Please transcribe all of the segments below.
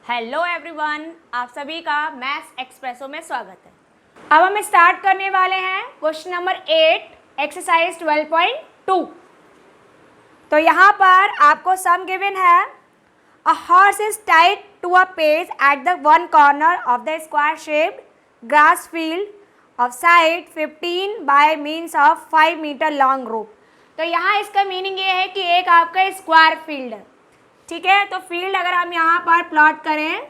Hello everyone, आप सभी का मैथ्स एक्सप्रेसो में स्वागत है। अब हम स्टार्ट करने वाले हैं क्वेश्चन नंबर 8 एक्सरसाइज 12.2। तो यहाँ पर आपको सम गिवन है, a horse is tied to a peg at the one corner of the square shaped grass field of side 15 by means of 5 meter long rope. तो यहाँ इसका मीनिंग ये है कि एक आपका स्क्वायर फील्ड है, ठीक है। तो फील्ड अगर हम यहाँ पर प्लॉट करें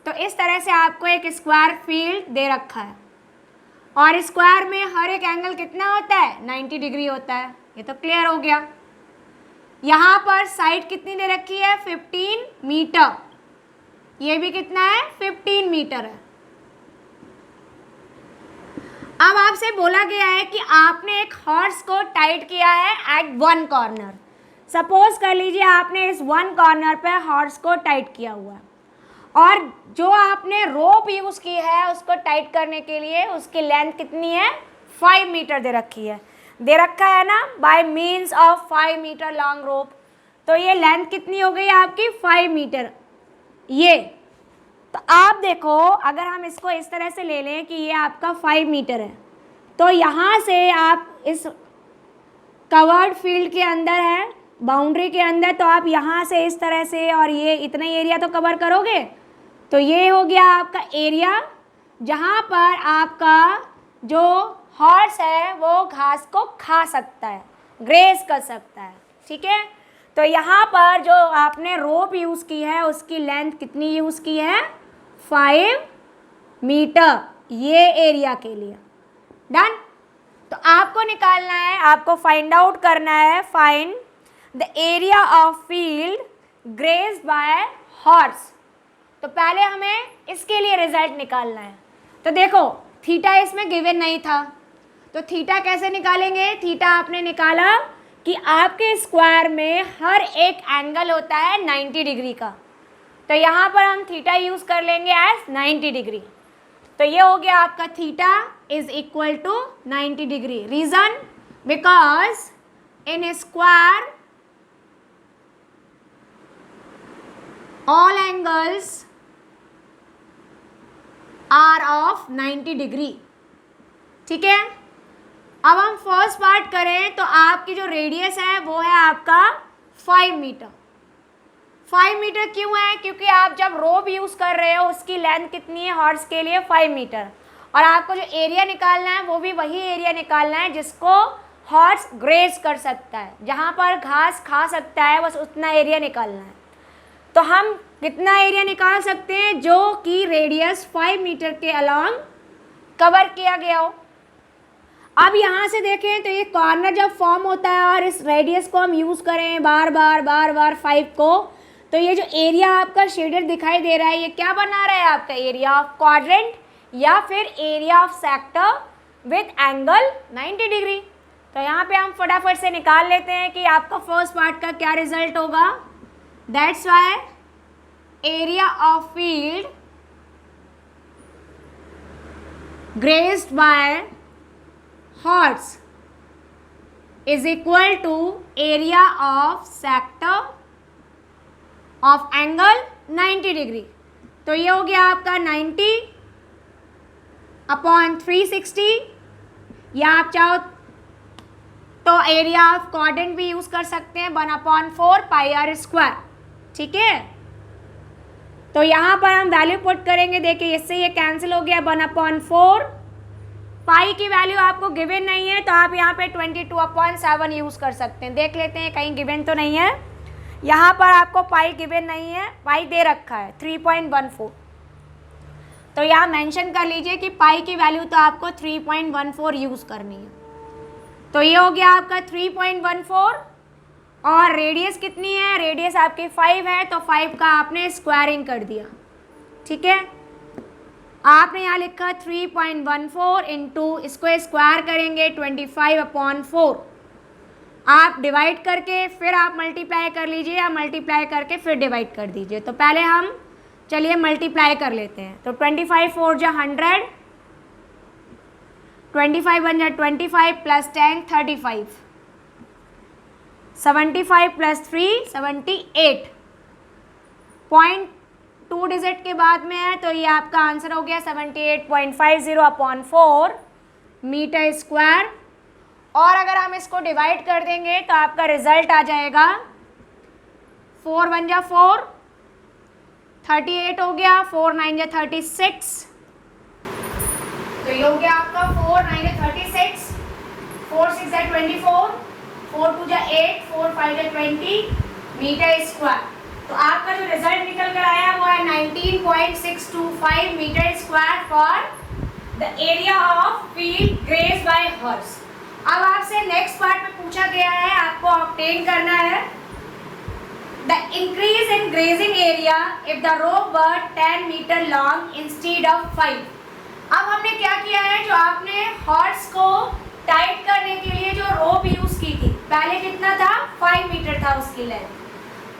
तो इस तरह से आपको एक स्क्वायर फील्ड दे रखा है और स्क्वायर में हर एक एंगल कितना होता है, 90 डिग्री होता है। ये तो क्लियर हो गया। यहाँ पर साइड कितनी दे रखी है, 15 मीटर। ये भी कितना है, 15 मीटर है। अब आपसे बोला गया है कि आपने एक हॉर्स को टाइट किया है एट वन कॉर्नर। सपोज कर लीजिए आपने इस वन कॉर्नर पे हॉर्स को टाइट किया हुआ है और जो आपने रोप यूज़ की है उसको टाइट करने के लिए उसकी लेंथ कितनी है, 5 मीटर दे रखी है, दे रखा है ना, by means of 5 meter long rope. तो ये लेंथ कितनी हो गई आपकी, 5 मीटर। ये तो आप देखो, अगर हम इसको इस तरह से ले लें कि ये आपका 5 मीटर है, तो यहाँ से आप इस कवर्ड फील्ड के अंदर है, बाउंड्री के अंदर, तो आप यहाँ से इस तरह से और ये इतना एरिया तो कवर करोगे। तो ये हो गया आपका एरिया जहाँ पर आपका जो हॉर्स है वो घास को खा सकता है, ग्रेज कर सकता है, ठीक है। तो यहाँ पर जो आपने रोप यूज़ की है उसकी लेंथ कितनी यूज़ की है, 5 मीटर, ये एरिया के लिए। डन। तो आपको निकालना है, आपको फाइंड आउट करना है, find the area of field grazed bye horse. तो पहले हमें इसके लिए रिजल्ट निकालना है। तो देखो थीटा इसमें गिवन नहीं था, तो थीटा कैसे निकालेंगे। थीटा आपने निकाला कि आपके स्क्वायर में हर एक एंगल होता है 90 डिग्री का, तो यहाँ पर हम थीटा यूज़ कर लेंगे एज 90 डिग्री। तो ये हो गया आपका theta is equal to 90 degree. Reason, because in square all angles are of 90 degree, ठीक है। अब हम फर्स्ट पार्ट करें तो आपकी जो रेडियस है वो है आपका 5 मीटर। 5 मीटर क्यों है, क्योंकि आप जब रोप यूज़ कर रहे हो उसकी लेंथ कितनी है हॉर्स के लिए, 5 मीटर। और आपको जो एरिया निकालना है वो भी वही एरिया निकालना है जिसको हॉर्स ग्रेज कर सकता है, जहाँ पर घास खा सकता है, बस उतना एरिया निकालना है। तो हम कितना एरिया निकाल सकते हैं, जो कि रेडियस 5 मीटर के अलॉन्ग कवर किया गया हो। अब यहाँ से देखें तो ये कॉर्नर जब फॉर्म होता है और इस रेडियस को हम यूज़ करें बार बार 5 को, तो ये जो एरिया आपका शेडेड दिखाई दे रहा है ये क्या बना रहा है, आपका एरिया ऑफ क्वाड्रेंट या फिर area of sector with angle 90 degree. तो यहाँ पे हम फटाफट से निकाल लेते हैं कि आपका फर्स्ट पार्ट का क्या रिजल्ट होगा। That's why area of field grazed by horse is equal to area of sector of angle 90 degree. तो ये हो गया आपका 90 अपॉन 360, या आप चाहो तो एरिया ऑफ क्वाड्रेंट भी यूज़ कर सकते हैं, 1/4 पाई आर स्क्वायर, ठीक है। तो यहाँ पर हम वैल्यू पुट करेंगे, देखिए इससे ये कैंसिल हो गया, 1/4। पाई की वैल्यू आपको गिवन नहीं है तो आप यहाँ पे 22/7 यूज़ कर सकते हैं। देख लेते हैं कहीं गिवन तो नहीं है, यहाँ पर आपको पाई गिवन नहीं है, पाई दे रखा है 3.14। तो यहाँ मेंशन कर लीजिए कि पाई की वैल्यू तो आपको 3.14 यूज़ करनी है। तो ये हो गया आपका 3.14 और रेडियस कितनी है, रेडियस आपकी 5 है, तो 5 का आपने स्क्वायरिंग कर दिया, ठीक है। आपने यहाँ लिखा 3.14 इंटू, इसको स्क्वायर करेंगे 25/4, आप डिवाइड करके फिर आप मल्टीप्लाई कर लीजिए, या मल्टीप्लाई करके फिर डिवाइड कर दीजिए। तो पहले हम चलिए मल्टीप्लाई कर लेते हैं। तो 25 4 जा 100, 25 1 जा 25 प्लस 10 35, 75 प्लस 3 78, 2 डिजिट के बाद में है, तो ये आपका आंसर हो गया 78.50/4 मीटर स्क्वायर। और अगर हम इसको डिवाइड कर देंगे तो आपका रिजल्ट आ जाएगा 4 1 जा 4, 38 हो गया, 4 9 जा 36, तो ये हो गया आपका 4 9 जा 36, 4 6 जा 24, 4 2 जा 8, 4 5 जा 20 मीटर स्क्वायर। तो आपका जो रिजल्ट निकल कर आया वो है 19.625 meter square for the area of field graze by horse. अब आपसे नेक्स्ट पार्ट में पूछा गया है, आपको ऑब्टेन करना है the increase in grazing area if the rope were 10 meter long instead of 5। अब हमने क्या किया है, जो आपने हॉर्स को टाइट करने के लिए जो रोप यूज की थी, पहले कितना था 5 मीटर था उसकी लेंथ,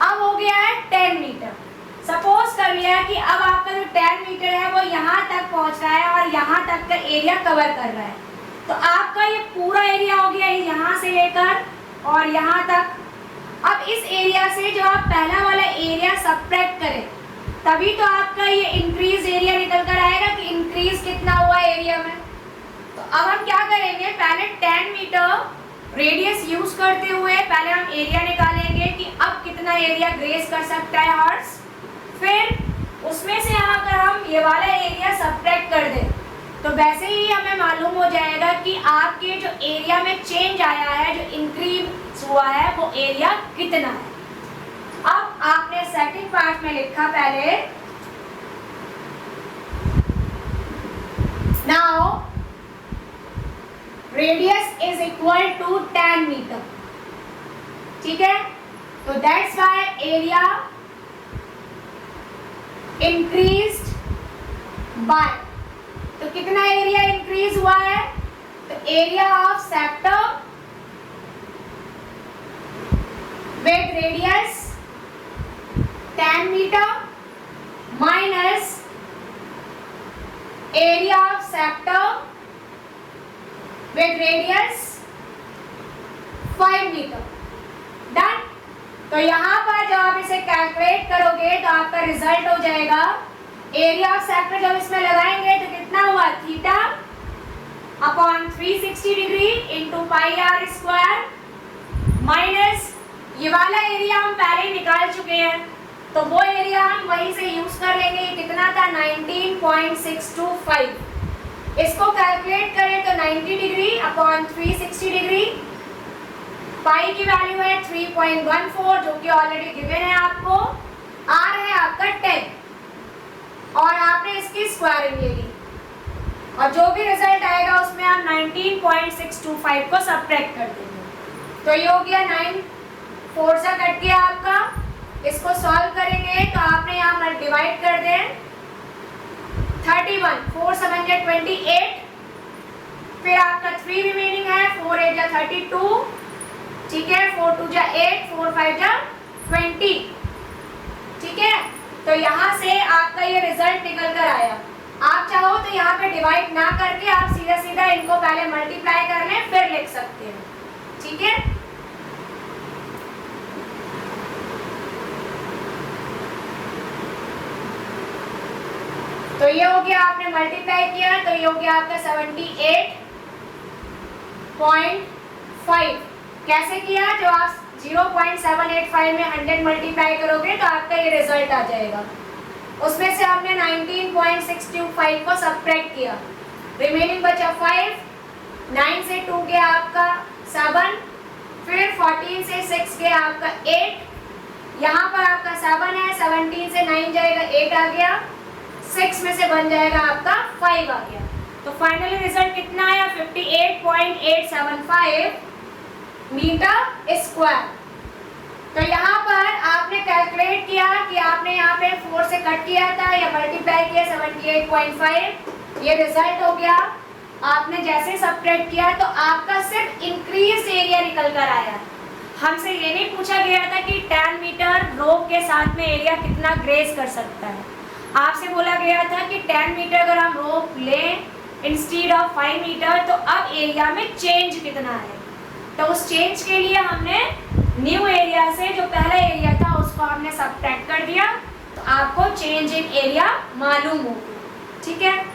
अब हो गया है 10 मीटर। सपोज कर लिया कि अब आपका जो 10 मीटर है वो यहाँ तक पहुँच रहा है और यहाँ तक का एरिया कवर कर रहा है, तो आपका ये पूरा एरिया हो गया यहाँ से लेकर और यहाँ तक। अब इस एरिया से जो आप पहला वाला एरिया सब्ट्रैक्ट करें तभी तो आपका ये इंक्रीज एरिया निकल कर आएगा कि इंक्रीज कितना हुआ एरिया में। तो अब हम क्या करेंगे, पहले 10 मीटर रेडियस यूज करते हुए पहले हम एरिया निकालेंगे कि अब कितना एरिया ग्रेस कर सकता है हॉर्स, फिर उसमें से अगर हम ये वाला एरिया सब्ट्रैक्ट कर दें तो वैसे ही हमें मालूम हो जाएगा कि आपके जो एरिया में चेंज आया है, जो इंक्रीज हुआ है, वो एरिया कितना है। अब आपने सेकंड पार्ट में लिखा पहले, now radius is equal to 10 meter, ठीक है, तो that's why area increased by, तो कितना एरिया इंक्रीज हुआ है, तो area of sector with radius 10 meter minus area of sector with radius 5 meter. Done. तो यहाँ पर जब आप इसे कैलकुलेट करोगे तो आपका रिजल्ट हो जाएगा, एरिया ऑफ सेक्टर जब इसमें लगाएंगे तो कितना हुआ, theta upon 360 degree into pi r square minus ये वाला एरिया हम पहले ही निकाल चुके हैं, तो वो एरिया हम वहीं से यूज कर लेंगे। कितना था 19.625, इसको कैलकुलेट करें तो 90 डिग्री अपॉन 360 डिग्री, पाई की वैल्यू है 3.14 जो कि ऑलरेडी गिवन है आपको, आर है आपका 10 और आपने इसकी स्क्वायरिंग ले ली और जो भी रिजल्ट आएगा उसमें हम 19.625 को सब्ट्रैक्ट कर देंगे। तो ये हो गया 9 4 सा कट गया आपका, इसको सॉल्व करेंगे तो आपने यहाँ डिवाइड कर दें 31, 4 7 जा 28, फिर आपका 3 रिमेनिंग है, 4 8 जा 32, ठीक है, 4 2 जा 8, 4 5 जा 20, ठीक है। तो यहाँ से आपका ये रिजल्ट निकल कर आया। आप चाहो तो यहाँ पे डिवाइड ना करके आप सीधा सीधा इनको पहले मल्टीप्लाई कर लें फिर लिख सकते हैं, ठीक है। तो ये हो गया, आपने मल्टीप्लाई किया तो ये हो गया आपका 78.5। कैसे किया, जो आप 0.785 में 100 मल्टीप्लाई करोगे तो आपका ये रिजल्ट आ जाएगा। उसमें से हमने 19.625 को सब्ट्रैक्ट किया, रिमेनिंग बचा 5, 9 से 2 गया आपका 7, फिर 14 से 6 गया आपका 8, यहाँ पर आपका 7 है, 17 से 9 जाएगा 8 आ गया, 6 में से बन जाएगा आपका 5 आ गया। तो फाइनली रिजल्ट कितना आया 58.875 मीटर स्क्वायर। तो यहाँ पर आपने कैलकुलेट किया कि आपने यहाँ पे 4 से कट किया था या मल्टीप्लाई किया 78.5, ये रिजल्ट हो गया। आपने जैसे सब्ट्रैक्ट किया तो आपका सिर्फ इंक्रीज एरिया निकल कर आया। हमसे ये नहीं पूछा गया था कि 10 मीटर रोप के साथ में एरिया कितना ग्रेस कर सकता है, आपसे बोला गया था कि 10 मीटर अगर हम रोप लें इंस्टेड ऑफ 5 मीटर तो अब एरिया में चेंज कितना है। तो उस चेंज के लिए हमने न्यू एरिया से जो पहला एरिया था उसको हमने सब्ट्रैक्ट कर दिया, तो आपको चेंज इन एरिया मालूम होगी, ठीक है।